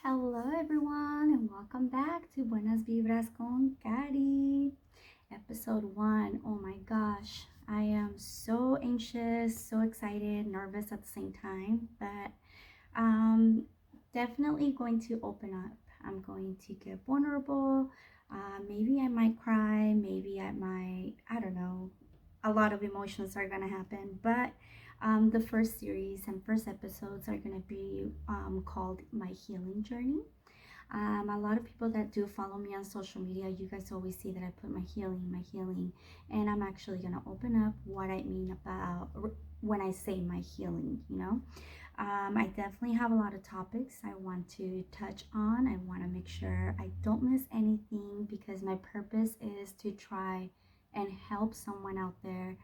Hello, everyone, and welcome back to Buenas Vibras con Cari, episode 1. Oh my gosh, I am so anxious, so excited, nervous at the same time, but um, definitely going to open up. I'm going to get vulnerable. Maybe I might cry, maybe I don't know, a lot of emotions are going to happen, but the first series and first episodes are going to be called My Healing Journey. A lot of people that do follow me on social media, you guys always see that I put my healing, and I'm actually going to open up what I mean about when I say my healing. I definitely have a lot of topics I want to touch on. I want to make sure I don't miss anything because my purpose is to try and help someone out there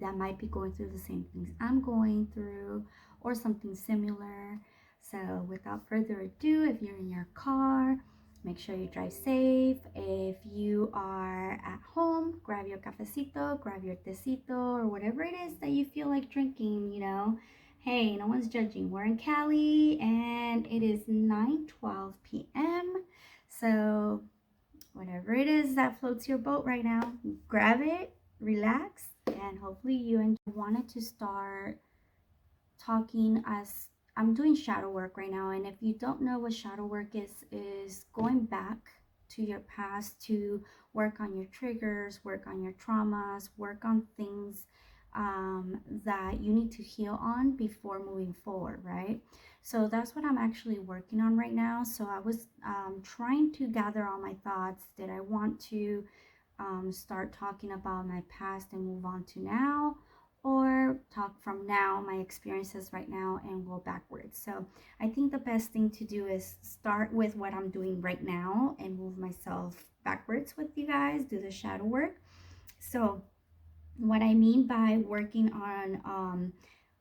that might be going through the same things I'm going through or something similar. So, without further ado, if you're in your car, make sure you drive safe. If you are at home, grab your cafecito, grab your tecito, or whatever it is that you feel like drinking. Hey, no one's judging. We're in Cali and it is 9:12 p.m. So, whatever it is that floats your boat right now, grab it, relax, and hopefully you enjoy. I wanted to start talking as I'm doing shadow work right now, and if you don't know what shadow work is going back to your past to work on your triggers, work on your traumas, work on things that you need to heal on before moving forward, right? So that's what I'm actually working on right now. So I was trying to gather all my thoughts. Did I want to start talking about my past and move on to now, or talk from now, my experiences right now, and go backwards? So I think the best thing to do is start with what I'm doing right now and move myself backwards with you guys, do the shadow work. So, what I mean by working on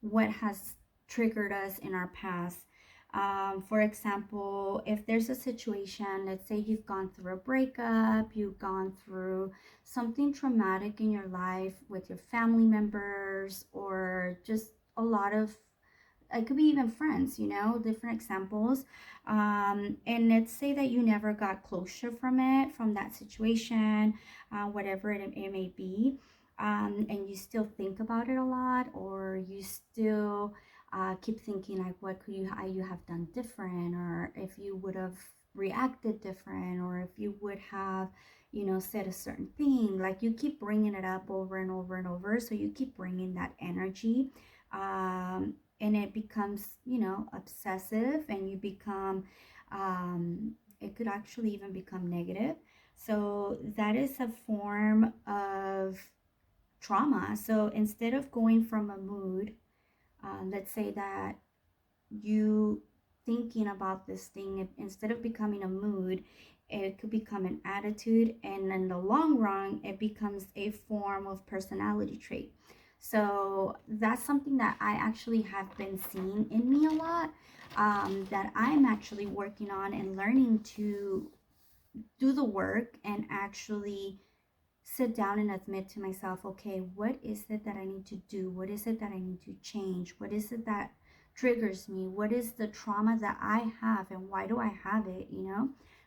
what has triggered us in our past. For example, if there's a situation, let's say you've gone through a breakup, you've gone through something traumatic in your life with your family members, or just a lot of it could be even friends, different examples. And let's say that you never got closure from that situation, whatever it may be, and you still think about it a lot, or you still keep thinking like, what could you have done different, or if you would have reacted different, or if you would have said a certain thing. Like, you keep bringing it up over and over and over, so you keep bringing that energy, and it becomes obsessive, and you become it could actually even become negative. So that is a form of trauma. So instead of going from a mood, let's say that you thinking about this thing, instead of becoming a mood, it could become an attitude, and in the long run it becomes a form of personality trait. So that's something that I actually have been seeing in me a lot, that I'm actually working on and learning to do the work and actually sit down and admit to myself, okay, what is it that I need to do? What is it that I need to change? What is it that triggers me? What is the trauma that I have, and why do I have it?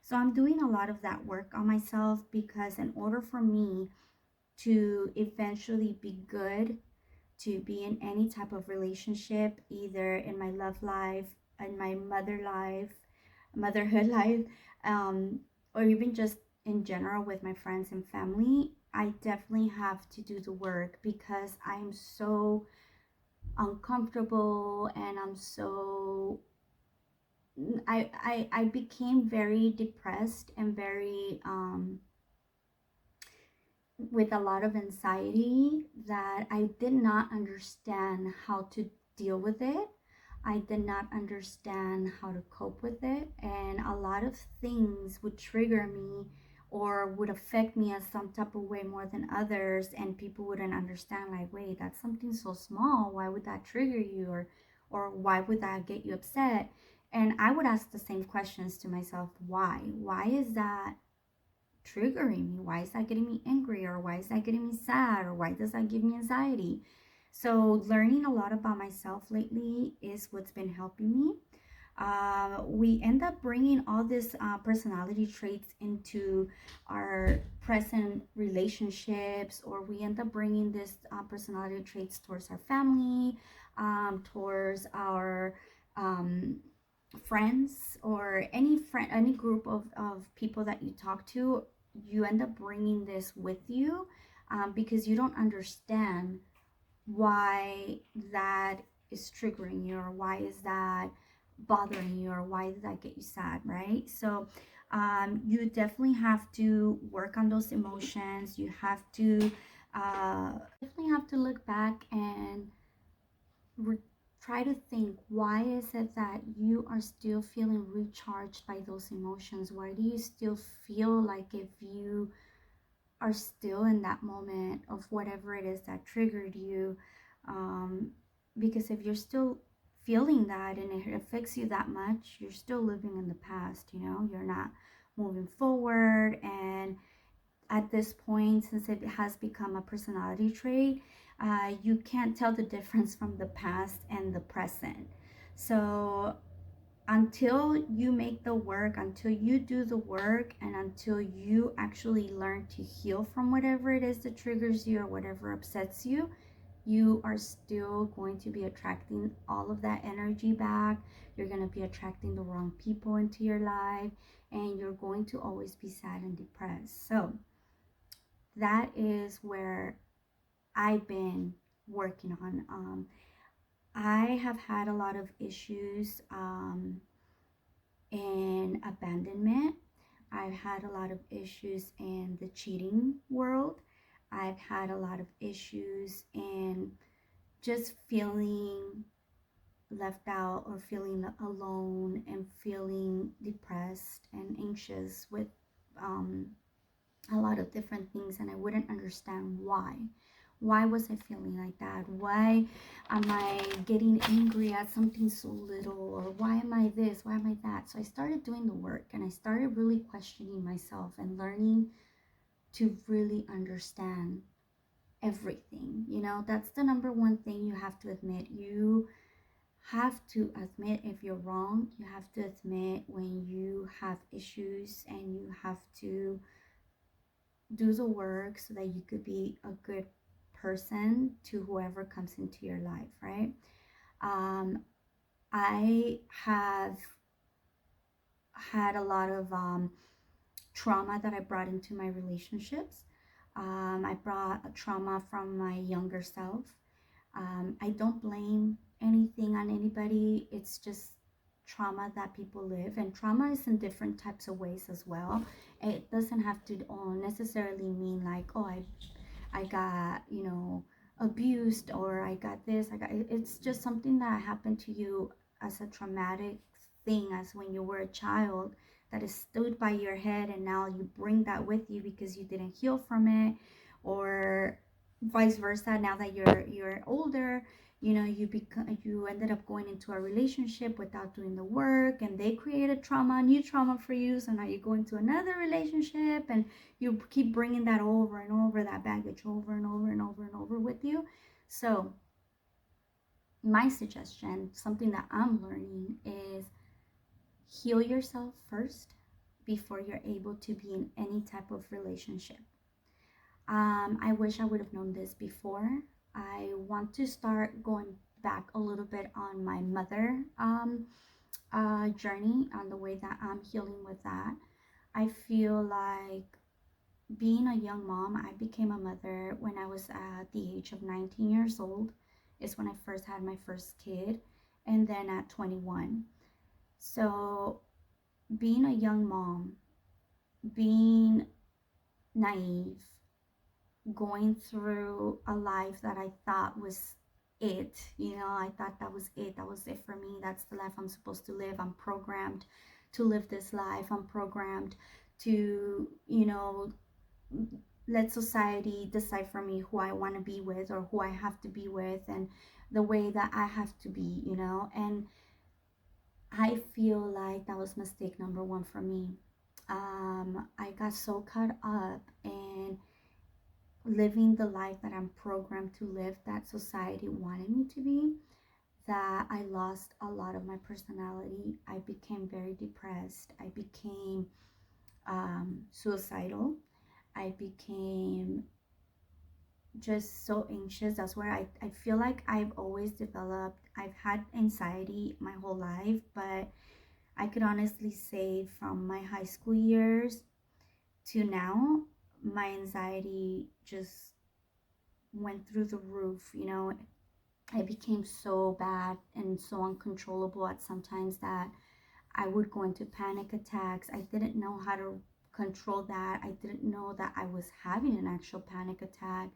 So I'm doing a lot of that work on myself, because in order for me to eventually be good, to be in any type of relationship, either in my love life, in my motherhood life, um, or even just in general with my friends and family, I definitely have to do the work, because I'm so uncomfortable, and I became very depressed and very with a lot of anxiety, that I did not understand how to deal with it. I did not understand how to cope with it. And a lot of things would trigger me or would affect me as some type of way more than others. And people wouldn't understand, like, wait, that's something so small. Why would that trigger you? Or why would that get you upset? And I would ask the same questions to myself. Why? Why is that triggering me? Why is that getting me angry? Or why is that getting me sad? Or why does that give me anxiety? So learning a lot about myself lately is what's been helping me. We end up bringing all these personality traits into our present relationships, or we end up bringing this personality traits towards our family, towards our um, friends, or any group of people that you talk to. You end up bringing this with you, because you don't understand why that is triggering you, or why is that bothering you, or why did that get you sad, right? So you definitely have to work on those emotions. You have to definitely have to look back and re- try to think, why is it that you are still feeling recharged by those emotions? Why do you still feel like, if you are still in that moment of whatever it is that triggered you, um, because if you're still feeling that and it affects you that much, you're still living in the past. You're not moving forward. And at this point, since it has become a personality trait, you can't tell the difference from the past and the present. So until you make the work, until you do the work, and until you actually learn to heal from whatever it is that triggers you or whatever upsets you, you are still going to be attracting all of that energy back. You're going to be attracting the wrong people into your life, and you're going to always be sad and depressed. So that is where I've been working on. I have had a lot of issues in abandonment. I've had a lot of issues in the cheating world. I've had a lot of issues in just feeling left out, or feeling alone, and feeling depressed and anxious with um, a lot of different things, and I wouldn't understand why. Why was I feeling like that? Why am I getting angry at something so little? Or why am I this? Why am I that? So I started doing the work, and I started really questioning myself and learning to really understand everything. That's the number one thing you have to admit. You have to admit if you're wrong. You have to admit when you have issues, and you have to do the work so that you could be a good person to whoever comes into your life, right? Um, I have had a lot of trauma that I brought into my relationships. I brought a trauma from my younger self. I don't blame anything on anybody. It's just trauma that people live, and trauma is in different types of ways as well. It doesn't have to necessarily mean like, oh, I got, abused, or I got this. It's just something that happened to you as a traumatic thing, as when you were a child, that is stood by your head, and now you bring that with you because you didn't heal from it, or vice versa. Now that you're older, you ended up going into a relationship without doing the work, and they created new trauma for you. So now you go into another relationship, and you keep bringing that over and over, that baggage over and over and over and over with you. So my suggestion, something that I'm learning, is heal yourself first before you're able to be in any type of relationship. I wish I would have known this before. I want to start going back a little bit on my mother journey, on the way that I'm healing with that. I feel like being a young mom, I became a mother when I was at the age of 19 years old, is when I first had my first kid, and then at 21. So being a young mom, being naive, going through a life that I thought was it. I thought that was it. That was it for me. That's the life I'm supposed to live. I'm programmed to live this life. I'm programmed to, let society decide for me who I want to be with, or who I have to be with, and the way that I have to be. And I feel like that was mistake number one for me. I got so caught up in living the life that I'm programmed to live, that society wanted me to be, that I lost a lot of my personality. I became very depressed. I became suicidal. I became just so anxious. That's where I feel like I've always developed, I've had anxiety my whole life, but I could honestly say from my high school years to now, my anxiety just went through the roof. I became so bad and so uncontrollable at sometimes that I would go into panic attacks. I didn't know how to control that. I didn't know that I was having an actual panic attack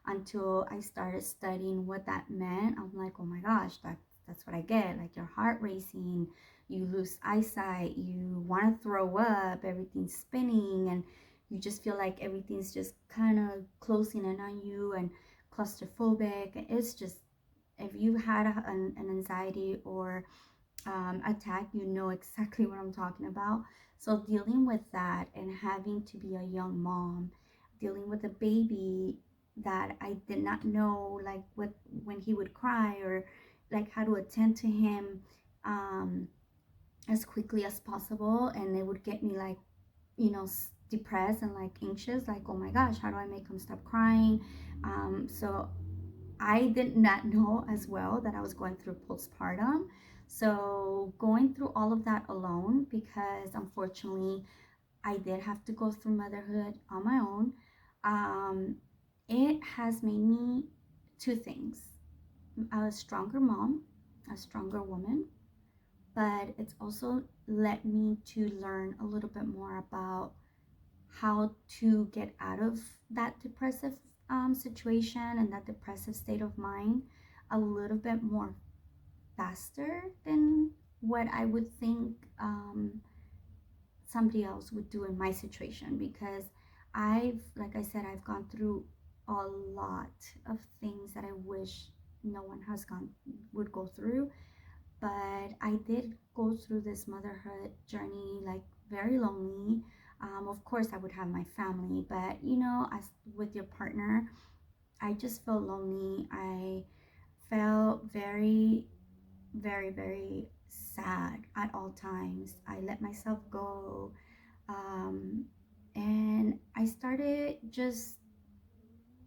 until I started studying what that meant. I'm like, oh my gosh, that's what I get. Like your heart racing, you lose eyesight, you want to throw up, everything's spinning, and you just feel like everything's just kind of closing in on you and claustrophobic. It's just, if you had an anxiety or attack, you know exactly what I'm talking about. So dealing with that and having to be a young mom, dealing with a baby that I did not know, like what when he would cry, or like how to attend to him um, as quickly as possible, and it would get me like, depressed and like anxious, like, oh my gosh, how do I make him stop crying? So I did not know as well that I was going through postpartum. So, going through all of that alone, because unfortunately I did have to go through motherhood on my own, um, it has made me two things: a stronger mom, a stronger woman, but it's also led me to learn a little bit more about how to get out of that depressive situation and that depressive state of mind a little bit more faster than what I would think somebody else would do in my situation, because like I said, I've gone through a lot of things that I wish no one would go through. But I did go through this motherhood journey like very lonely. Of course, I would have my family, but as with your partner, I just felt lonely. I felt very, very, very sad at all times. I let myself go. Um, and I started just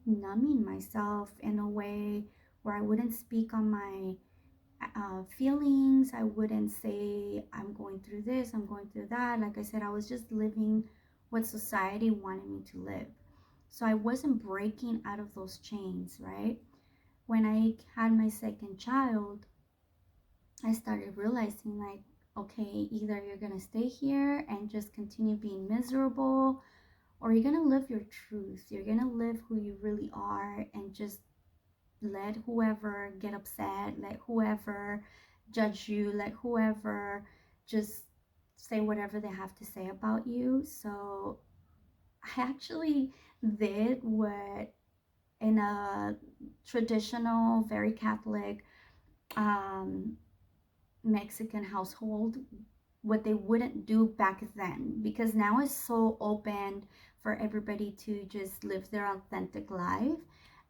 numbing myself in a way where I wouldn't speak on my feelings. I wouldn't say I'm going through this, I'm going through that. Like I said, I was just living what society wanted me to live. So I wasn't breaking out of those chains, right? When I had my second child, I started realizing, like, okay, either you're gonna stay here and just continue being miserable, or you're gonna live your truth. You're gonna live who you really are and just let whoever get upset, let whoever judge you, let whoever just say whatever they have to say about you. So I actually did what in a traditional, very Catholic um, Mexican household, what they wouldn't do back then, because now it's so open for everybody to just live their authentic life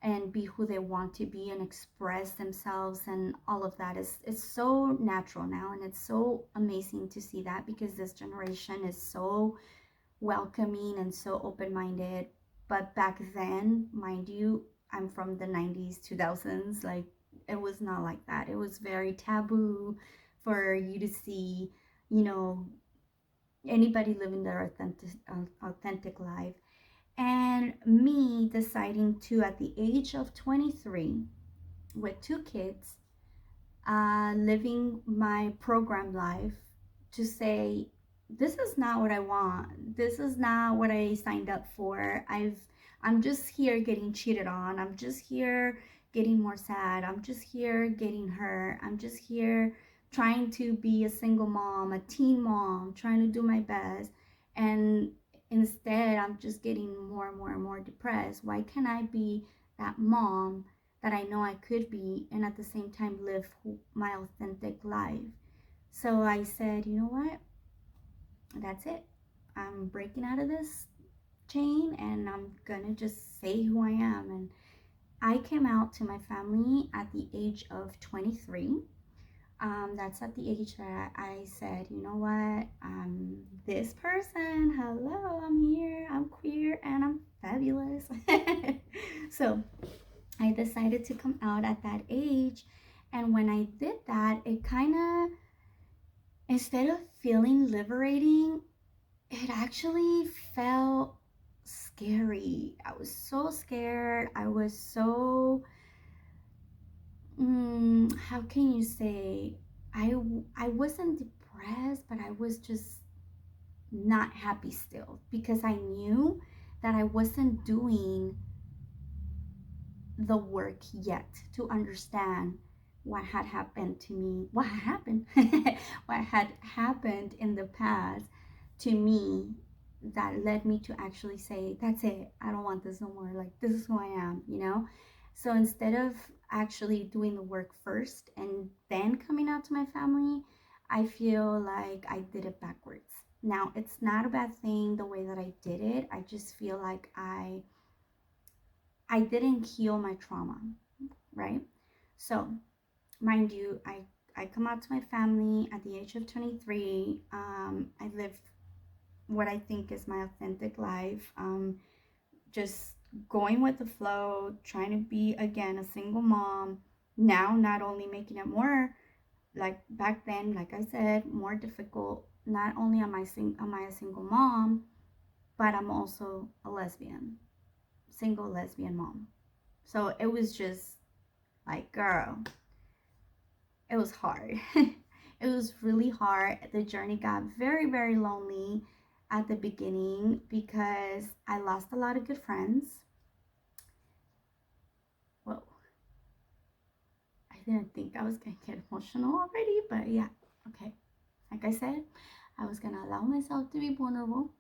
and be who they want to be and express themselves, and all of that is it's so natural now, and it's so amazing to see that, because this generation is so welcoming and so open-minded. But back then, mind you, I'm from the 90s, 2000s, like it was not like that. It was very taboo for you to see, you know, anybody living their authentic life. And me deciding to, at the age of 23, with two kids, living my program life, to say, this is not what I want. This is not what I signed up for. I'm just here getting cheated on. I'm just here getting more sad. I'm just here getting hurt. I'm just here trying to be a single mom, a teen mom, trying to do my best. And instead, I'm just getting more and more and more depressed. Why can't I be that mom that I know I could be, and at the same time live my authentic life? So I said, you know what? That's it. I'm breaking out of this chain and I'm gonna just say who I am. And I came out to my family at the age of 23. That's at the age that I said, you know what, this person, hello, I'm here, I'm queer, and I'm fabulous. So I decided to come out at that age. And when I did that, it kind of, instead of feeling liberating, it actually felt scary. I was so scared. I was so, how can you say, I wasn't depressed, but I was just not happy still because I knew that I wasn't doing the work yet to understand what had happened to me, what had happened, what had happened in the past to me that led me to actually say, that's it, I don't want this no more. Like, this is who I am, you know? So instead of actually doing the work first and then coming out to my family, I feel like I did it backwards. Now, it's not a bad thing the way that I did it. I just feel like I didn't heal my trauma, right? So, mind you, I come out to my family at the age of 23. I live what I think is my authentic life. Just going with the flow, trying to be again a single mom. Now, not only making it more like back then, like I said, more difficult. Not only am I a single mom, but I'm also a lesbian, single lesbian mom. So it was just like, girl, it was hard. It was really hard. The journey got very, very lonely at the beginning because I lost a lot of good friends. Whoa, I didn't think I was gonna get emotional already, but yeah, okay. Like I said, I was gonna allow myself to be vulnerable.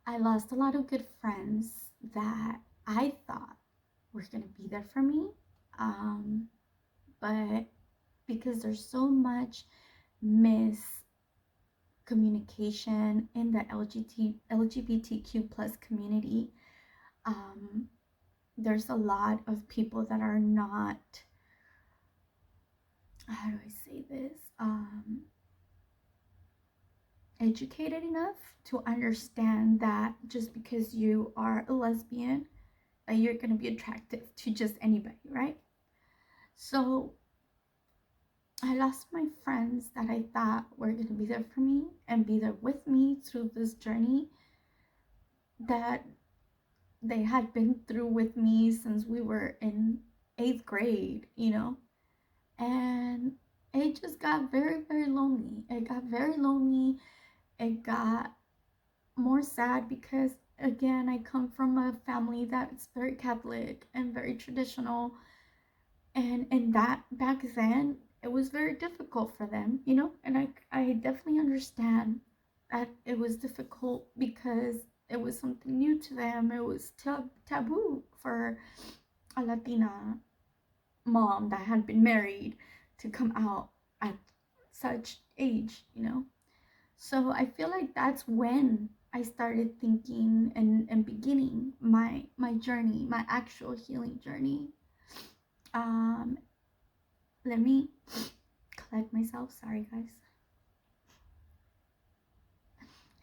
I lost a lot of good friends that I thought were gonna be there for me. But because there's so much miscommunication in the LGBTQ plus community, um, there's a lot of people that are not, how do I say this, educated enough to understand that just because you are a lesbian, that you're going to be attractive to just anybody, right? So I lost my friends that I thought were going to be there for me and be there with me through this journey that they had been through with me since we were in 8th grade, you know? And it just got very, very lonely. It got very lonely. It got more sad because, again, I come from a family that's very Catholic and very traditional. And that back then, it was very difficult for them, you know? And I definitely understand that it was difficult because it was something new to them. It was taboo for a Latina mom that had been married to come out at such age, you know? So I feel like that's when I started thinking and beginning my journey, my actual healing journey. Um, Let me collect myself. Sorry, guys.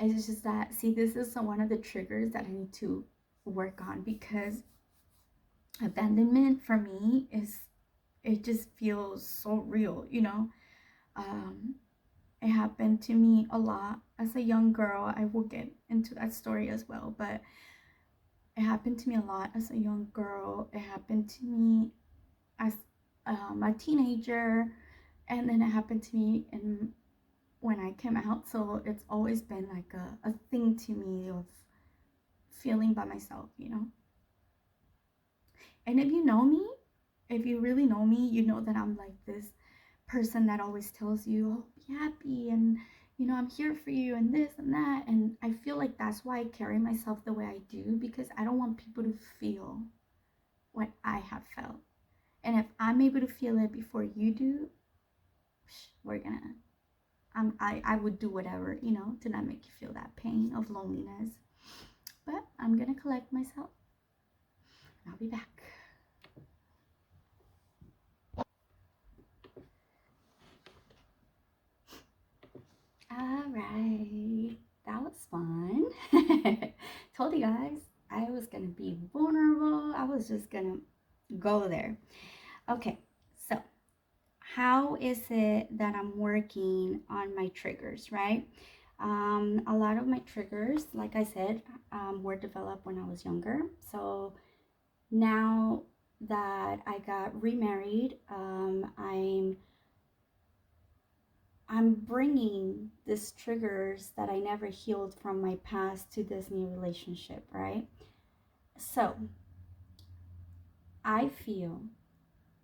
It's just that, see, this is one of the triggers that I need to work on because abandonment for me is, it just feels so real, you know? Um, it happened to me a lot as a young girl. I will get into that story as well, but it happened to me a lot as a young girl. It happened to me as a teenager, and then it happened to me in when I came out. So it's always been like a thing to me of feeling by myself, you know? And if you know me, if you really know me, you know that I'm like this person that always tells you, oh, be happy, and you know, I'm here for you, and this and that. And I feel like that's why I carry myself the way I do, because I don't want people to feel what I have felt. And if I'm able to feel it before you do, we're gonna, I would do whatever, you know, to not make you feel that pain of loneliness. But I'm gonna collect myself and I'll be back. was just gonna go there. Okay, so how is it that I'm working on my triggers, right? A lot of my triggers, like I said, were developed when I was younger. So now that I got remarried, I'm bringing these triggers that I never healed from my past to this new relationship, right? So I feel,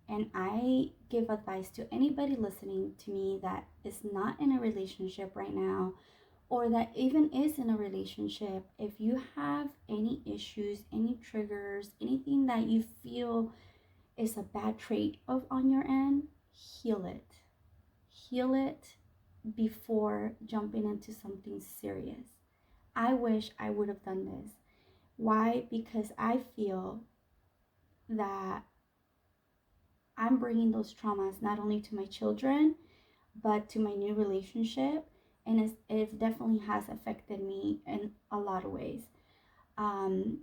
and I give advice to anybody listening to me that is not in a relationship right now, or that even is in a relationship. If you have any issues, any triggers, anything that you feel is a bad trait of on your end, heal it. Heal it before jumping into something serious. I wish I would have done this. Why? Because I feel that I'm bringing those traumas not only to my children, but to my new relationship. And it definitely has affected me in a lot of ways. Um,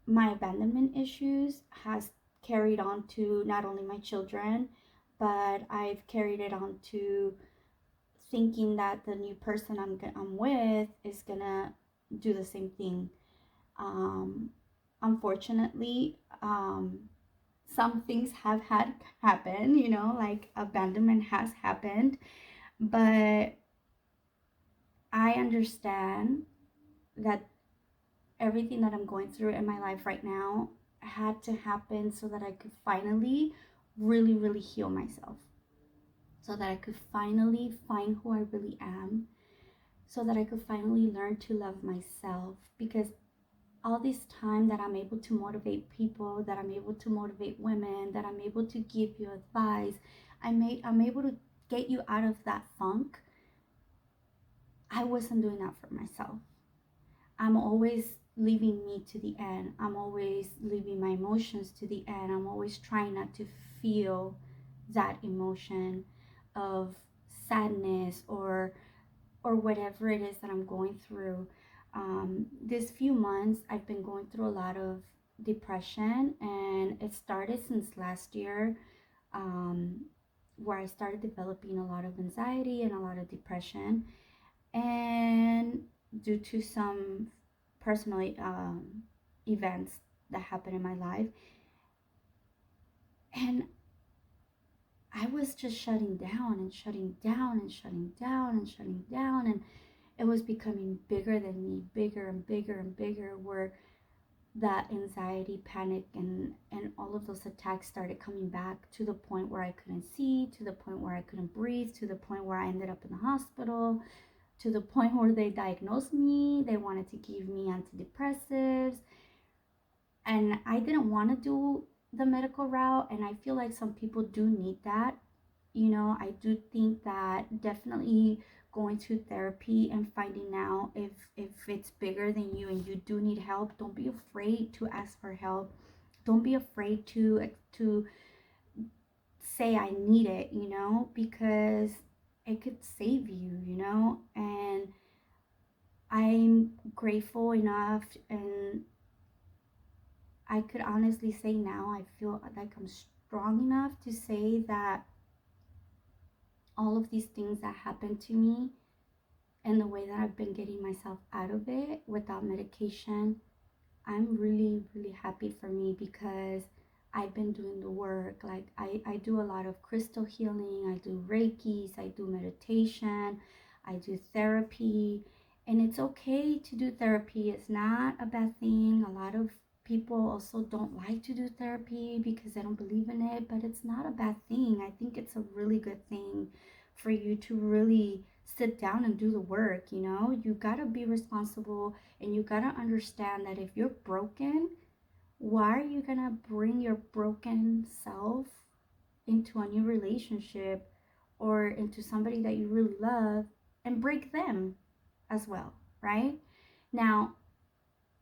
my abandonment issues has carried on to not only my children, but I've carried it on to thinking that the new person I'm with is gonna do the same thing. Um, Unfortunately, some things have had happen, like abandonment has happened, but I understand that everything that I'm going through in my life right now had to happen so that I could finally really, really heal myself, so that I could finally find who I really am, so that I could finally learn to love myself. Because all this time that I'm able to motivate people, that I'm able to motivate women, that I'm able to give you advice, I'm able to get you out of that funk. I wasn't doing that for myself. I'm always leaving me to the end. I'm always leaving my emotions to the end. I'm always trying not to feel that emotion of sadness or whatever it is that I'm going through. This few months, I've been going through a lot of depression, and it started since last year, um, where I started developing a lot of anxiety and a lot of depression. And due to some personal events that happened in my life, and I was just shutting down and shutting down and shutting down and shutting down, and it was becoming bigger than me, bigger and bigger and bigger, where that anxiety, panic, and all of those attacks started coming back, to the point where I couldn't see, to the point where I couldn't breathe, to the point where I ended up in the hospital, to the point where they diagnosed me. They wanted to give me antidepressives, and I didn't want to do the medical route, and I feel like some people do need that. I do think that definitely going to therapy and finding out if it's bigger than you and you do need help, don't be afraid to ask for help. Don't be afraid to say I need it, because it could save you, and I'm grateful enough, and I could honestly say now I feel like I'm strong enough to say that all of these things that happened to me and the way that I've been getting myself out of it without medication, I'm really, really happy for me, because I've been doing the work. Like I do a lot of crystal healing, I do Reikis, I do meditation, I do therapy. And it's okay to do therapy. It's not a bad thing. A lot of people also don't like to do therapy because they don't believe in it, but it's not a bad thing. I think it's a really good thing for you to really sit down and do the work. You gotta be responsible, and you gotta understand that if you're broken, why are you gonna bring your broken self into a new relationship or into somebody that you really love and break them as well, right? Now,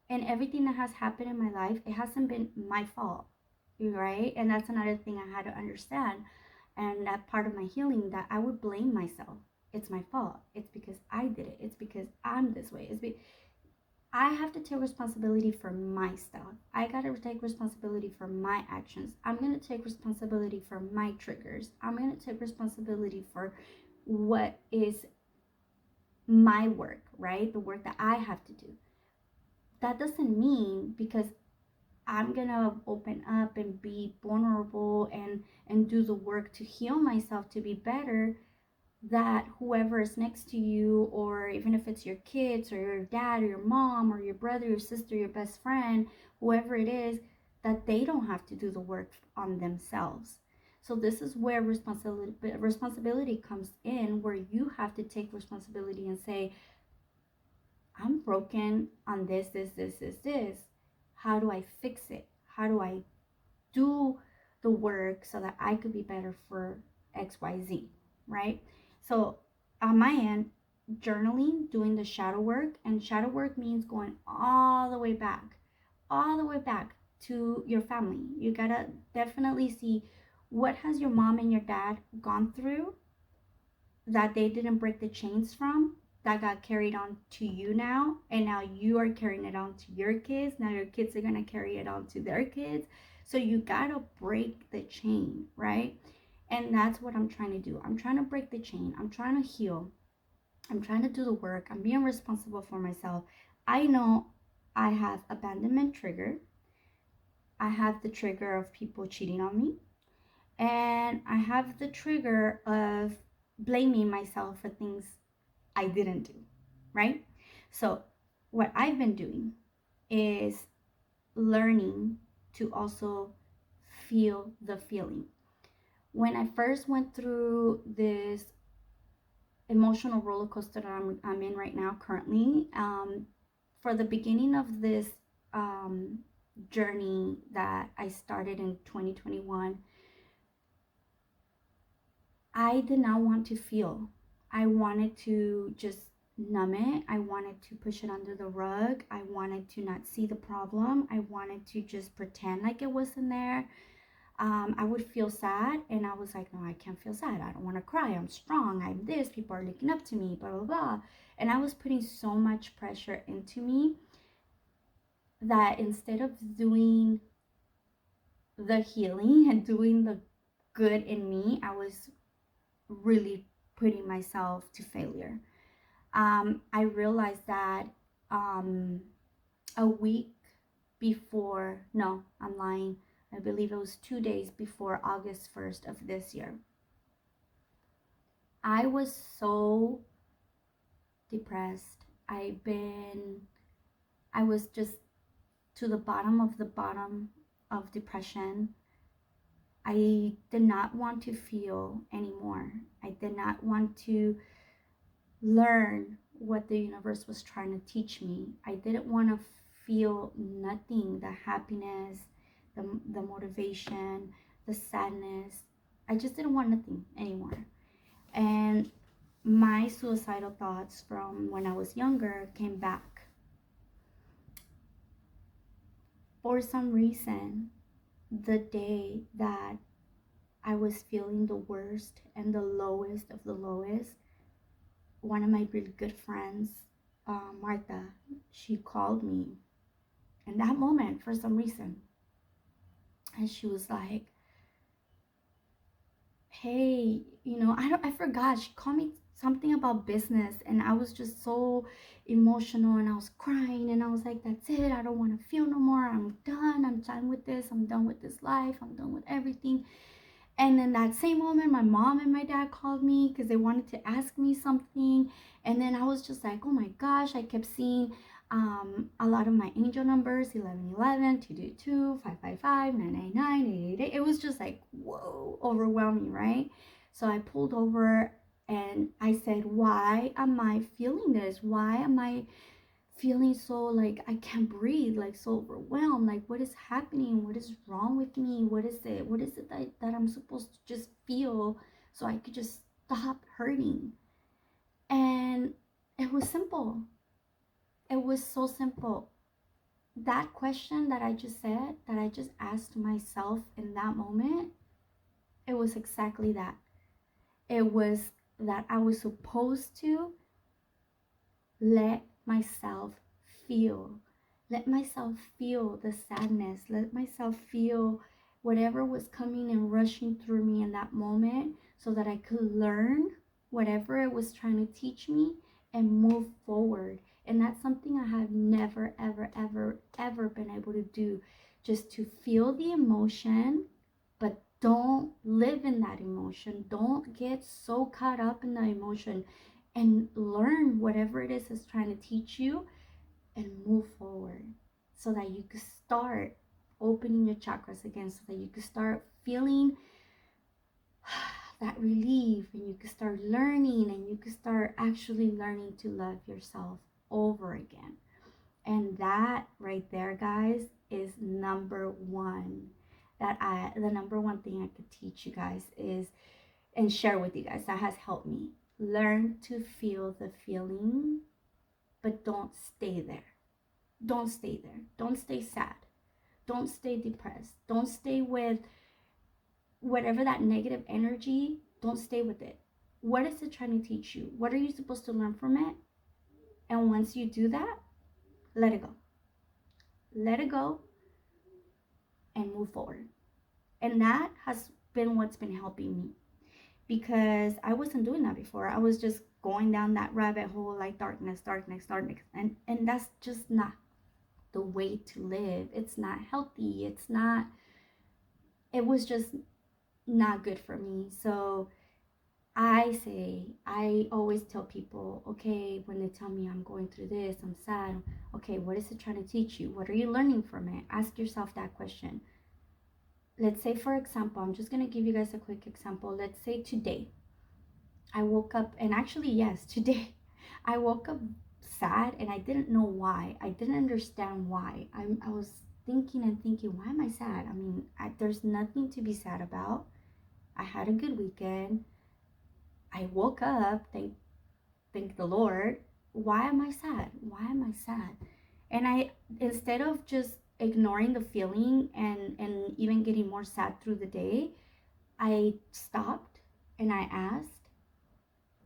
and everything that has happened in my life, it hasn't been my fault, right? And that's another thing I had to understand. And that part of my healing, that I would blame myself. It's my fault. It's because I did it. It's because I'm this way. I have to take responsibility for my stuff. I gotta take responsibility for my actions. I'm gonna take responsibility for my triggers. I'm gonna take responsibility for what is my work, right? The work that I have to do. That doesn't mean because I'm gonna open up and be vulnerable and do the work to heal myself to be better, that whoever is next to you, or even if it's your kids or your dad or your mom or your brother, your sister, your best friend, whoever it is, that they don't have to do the work on themselves. So this is where responsibility comes in, where you have to take responsibility and say, I'm broken on this. How do I fix it? How do I do the work so that I could be better for XYZ, right? So on my end, journaling, doing the shadow work, and shadow work means going all the way back to your family. You gotta definitely see what has your mom and your dad gone through that they didn't break the chains from, that got carried on to you now, and now you are carrying it on to your kids. Now your kids are going to carry it on to their kids. So you got to break the chain, right? And that's what I'm trying to do. I'm trying to break the chain. I'm trying to heal. I'm trying to do the work. I'm being responsible for myself. I know I have abandonment trigger. I have the trigger of people cheating on me, and I have the trigger of blaming myself for things I didn't do, right? So, what I've been doing is learning to also feel the feeling. When I first went through this emotional roller coaster that I'm in right now, currently, for the beginning of this um, journey that I started in 2021, I did not want to feel. I wanted to just numb it. I wanted to push it under the rug. I wanted to not see the problem. I wanted to just pretend like it wasn't there. I would feel sad, and I was like, no, I can't feel sad. I don't want to cry. I'm strong. I'm this. People are looking up to me, blah, blah, blah. And I was putting so much pressure into me that instead of doing the healing and doing the good in me, I was really putting myself to failure. I realized that a week before, no, I'm lying. I believe it was 2 days before August 1st of this year. I was so depressed. I was just to the bottom of depression. I did not want to feel anymore. I did not want to learn what the universe was trying to teach me. I didn't want to feel nothing, the happiness, the motivation, the sadness. I just didn't want nothing anymore. And my suicidal thoughts from when I was younger came back. For some reason, the day that I was feeling the worst and the lowest of the lowest, one of my really good friends, Martha, she called me in that moment for some reason. And she was like, hey, I forgot. She called me something about business, and I was just so emotional, and I was crying, and I was like, that's it. I don't want to feel no more. I'm done. I'm done with this. I'm done with this life. I'm done with everything. And in that same moment, my mom and my dad called me because they wanted to ask me something. And then I was just like, oh my gosh, I kept seeing a lot of my angel numbers, 1111, 222, 555, 999, 888. It was just like, whoa, overwhelming, right? So I pulled over and I said, why am I feeling this? Why am I feeling so like I can't breathe, like so overwhelmed? Like, what is happening? What is wrong with me? What is it? What is it that I'm supposed to just feel so I could just stop hurting? And it was simple. It was so simple. That question that I just said, that I just asked myself in that moment, it was exactly that. It was that I was supposed to let myself feel. Let myself feel the sadness. Let myself feel whatever was coming and rushing through me in that moment so that I could learn whatever it was trying to teach me and move forward. And that's something I have never, ever, ever, ever been able to do. Just to feel the emotion, but don't live in that emotion. Don't get so caught up in the emotion, and learn whatever it is it's trying to teach you and move forward so that you can start opening your chakras again, so that you can start feeling that relief, and you can start learning, and you can start actually learning to love yourself over again. And that right there, guys, is number one. The number one thing I could teach you guys is, and share with you guys, that has helped me. Learn to feel the feeling, but don't stay there. Don't stay there. Don't stay sad. Don't stay depressed. Don't stay with whatever that negative energy. Don't stay with it. What is it trying to teach you? What are you supposed to learn from it? And once you do that, let it go. Let it go and move forward. And that has been what's been helping me, because I wasn't doing that before. I was just going down that rabbit hole, like darkness, darkness, darkness. And that's just not the way to live. It's not healthy. It was just not good for me. So I always tell people, okay, when they tell me I'm going through this, I'm sad, okay, what is it trying to teach you? What are you learning from it? Ask yourself that question. Let's say, for example, I'm just going to give you guys a quick example. Let's say today I woke up, and actually, yes, today I woke up sad, and I didn't know why. I didn't understand why. I was thinking and thinking, why am I sad? I mean, there's nothing to be sad about. I had a good weekend. I woke up, thank the Lord. Why am I sad? Why am I sad? And instead of just ignoring the feeling and even getting more sad through the day, I stopped and I asked.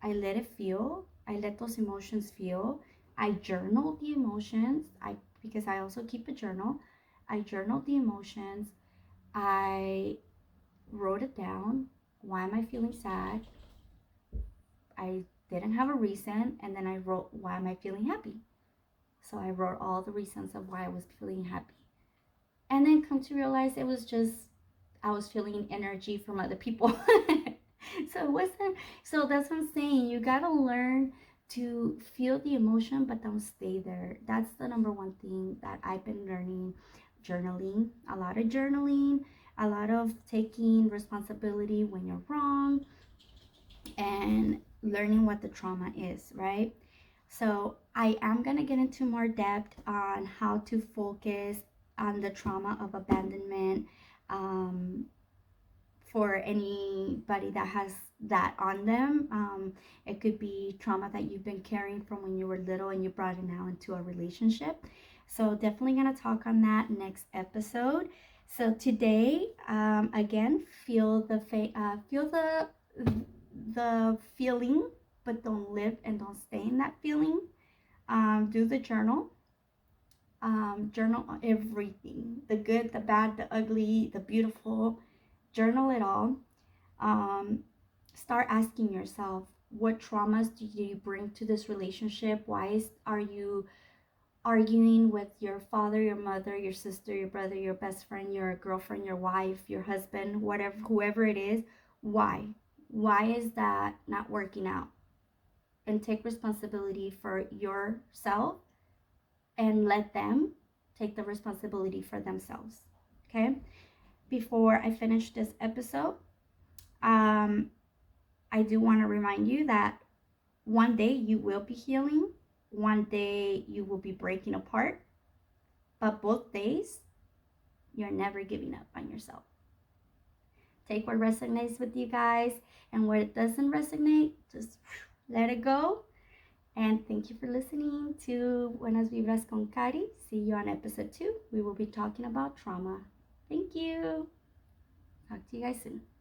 I let it feel. I let those emotions feel. I journaled the emotions. Because I also keep a journal. I journaled the emotions. I wrote it down. Why am I feeling sad? I didn't have a reason, and then I wrote, why am I feeling happy? So I wrote all the reasons of why I was feeling happy. And then come to realize it was just, I was feeling energy from other people. So it wasn't, so that's what I'm saying. You gotta learn to feel the emotion, but don't stay there. That's the number one thing that I've been learning. Journaling, a lot of journaling, a lot of taking responsibility when you're wrong, and learning what the trauma is, right? So I am going to get into more depth on how to focus on the trauma of abandonment, for anybody that has that on them. It could be trauma that you've been carrying from when you were little and you brought it now into a relationship. So definitely going to talk on that next episode. So today, again, feel the feeling, but don't live and don't stay in that feeling. Do the journal. Journal everything, the good, the bad, the ugly, the beautiful. Journal it all. Start asking yourself, what traumas do you bring to this relationship? Are you arguing with your father, your mother, your sister, your brother, your best friend, your girlfriend, your wife, your husband, whatever, whoever it is? Why is that not working out? And take responsibility for yourself, and let them take the responsibility for themselves. Okay, before I finish this episode, I do want to remind you that one day you will be healing, one day you will be breaking apart, but both days you're never giving up on yourself. Take what resonates with you guys, and what it doesn't resonate, just let it go. And thank you for listening to Buenas Vibras con Cari. See you on episode 2. We will be talking about trauma. Thank you. Talk to you guys soon.